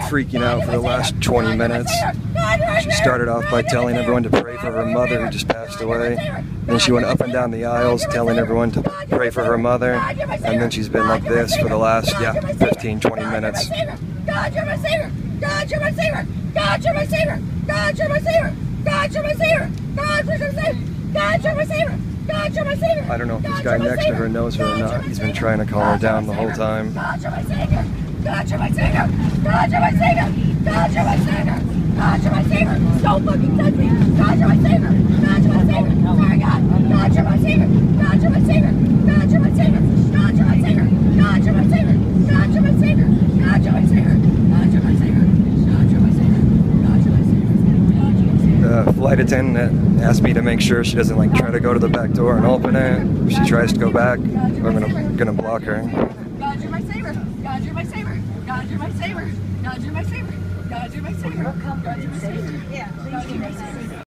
freaking out for the last 20 minutes. She started off by telling everyone to pray for her mother who just passed away. Then she went up and down the aisles telling everyone to pray for her mother. And then she's been like this for the last, 15, 20 minutes. God, you're my savior! God, you're my savior! God, you're my savior! God, you're my savior! God, you're my savior! God, you're my savior! God, you're my savior! God, you're my savior! I don't know if this guy next to her knows her or not. He's been trying to calm her down the whole time. God, you're my savior! God, you're my savior! God, you're my savior! God, you're my savior! God, you're my savior! Don't fucking touch me! God, you're my savior! God, you're my savior! Sorry, God! God, you're my savior! God, you're my savior! God, you're my savior! God, you're my savior! God, you're my savior! God, you're my savior! God, you're my savior! God, you're my savior! God, you're my savior! God, you're my savior! The flight attendant asked me to make sure she doesn't try to go to the back door and open it. If she tries to go back, I'm gonna block her. God, you're my savior! God, you're my savior! God, you're my savior! God, you're my savior! God, you're my savior! God, you're my savior! Yeah, God, you're my savior!